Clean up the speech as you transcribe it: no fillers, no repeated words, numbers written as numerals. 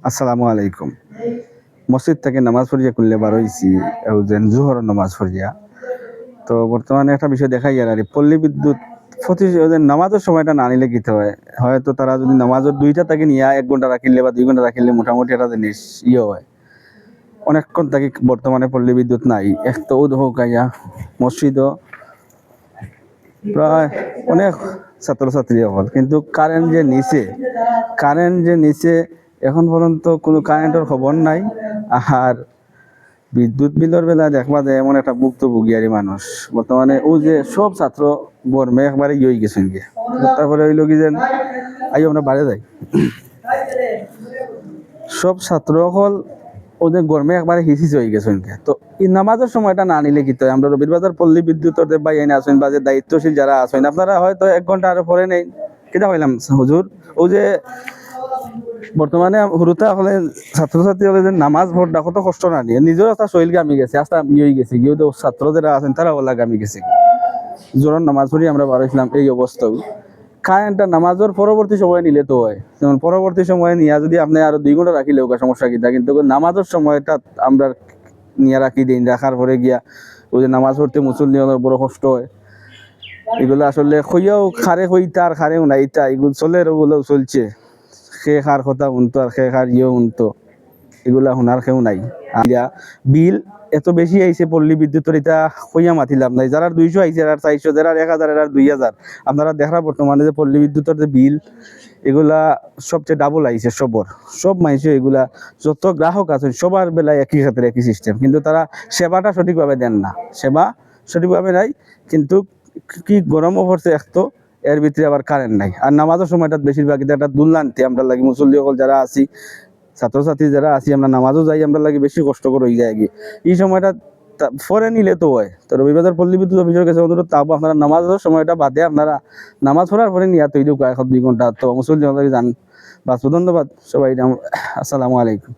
আসসালামু আলাইকুম। মসজিদ থেকে নামাজ পড়িয়া করলে বার হইছি যেন জোহর নামাজ পড়িয়া। তো বর্তমানে একটা বিষয় দেখাই আর পল্লী বিদ্যুৎ প্রতি নামাজের সময়টা না নিলে কিতে হয়, হয়তো তারা যদি নামাজের 2টা থেকে নিয়ে 1 ঘন্টা রাখিলে বা 2 ঘন্টা রাখিলে মোটামুটি একটা জিনিস হয়। অনেকক্ষণ থাকি বর্তমানে পল্লী বিদ্যুৎ নাই, এক তো হোক আইয়া মসজিদও প্রায় অনেক ছাত্রছাত্রী হল, কিন্তু কারেন্ট যে নিচে এখন পর্যন্ত কোনো কারেন্টের খবর নাই। আর বিদ্যুৎ বিলের বেলা দেখবা যায় এমন একটা ভুক্তভোগী মানুষ বর্তমানে ও যে সব ছাত্র গরমে একবারে ইয়ে গেছেন গিয়ে। তারপরে হইল কি যেন আমরা বাড়ে যাই, সব ছাত্র হল ওদের গরমে একবারে হিসিস হয়ে গেছেন গিয়ে। তো এই নামাজের সময়টা না নিলে কি আমরা রবির বাজার পল্লী বিদ্যুতের যে ভাই এনে আসেন বা যে দায়িত্বশীল যারা আছেন, আপনারা হয়তো 1 ঘন্টা আরো পরে নেই কিনা পাইলাম হুজুর। ও যে বর্তমানে হুরুতা হলে ছাত্রছাত্রী হলে যে নামাজ ভোটটা কত কষ্ট না নিয়ে নিজের একটা শৈল গামি গেছে, আস্তে ইয়ে গেছে গিয়ে ছাত্র যারা আছেন তারা ওলা গামি গেছে জোরান নামাজ পড়ি আমরা বাড়াইছিলাম। এই অবস্থাও কারেন্টটা নামাজের পরবর্তী সময় নিলে তো হয়, যেমন পরবর্তী সময়ে নিয়ে যদি আপনি আরো 2 ঘন্টা রাখিলেও সমস্যা কিনা, কিন্তু নামাজের সময়টা আমরা নিয়ে রাখি দিন, রাখার পরে গিয়া ওই যে নামাজ পড়তে মুসল্লি বড় কষ্ট হয়। এগুলো আসলে কইয়াও খারে হইতা আর খারেও না, ইটা এগুলো চলে ওগুলো চলছে। সে খার কথা উনতো আর সে খার উনতো, এগুলা শোনার কেউ নাই। বিল এত বেশি আইছে পল্লী বিদ্যুতের, এটা কইয়া মাতিলাম নাই। যারা 200 আইছে আর 400, যারা 1000 আর 2000, আপনারা দেখা বর্তমানে যে পল্লী বিদ্যুতের যে বিল এগুলা সবচেয়ে ডাবল আইছে সব মাইছে। এগুলা যত গ্রাহক আছে সবার বেলায় একই ক্ষেত্রে একই সিস্টেম, কিন্তু তারা সেবাটা সঠিকভাবে দেন না, সেবা সঠিকভাবে নাই। কিন্তু কি গরমও পড়ছে একতো, এর ভিতরে আবার কারেন্ট নাই। আর নামাজের সময়টা বেশিরভাগ একটা দুর্নান্তি আমরা লাগি মুসল্লি সকল যারা আছি, ছাত্রছাত্রী যারা আছি, আমরা নামাজও যাই, আমরা লাগি বেশি কষ্ট করে হয়ে যায়। এই সময়টা পরে নিলে তো হয়। তো রবিবাজার পল্লী বিদ্যুৎ অফিসের কাছে অনুরোধ থাকবো, আপনারা নামাজের সময়টা বাদে আপনারা নামাজ পড়ার পরে নিয়ে তৈরি 1 2 ঘন্টা তো মুসল্লি যান। বাস ধন্যবাদ সবাই। আসসালামু আলাইকুম।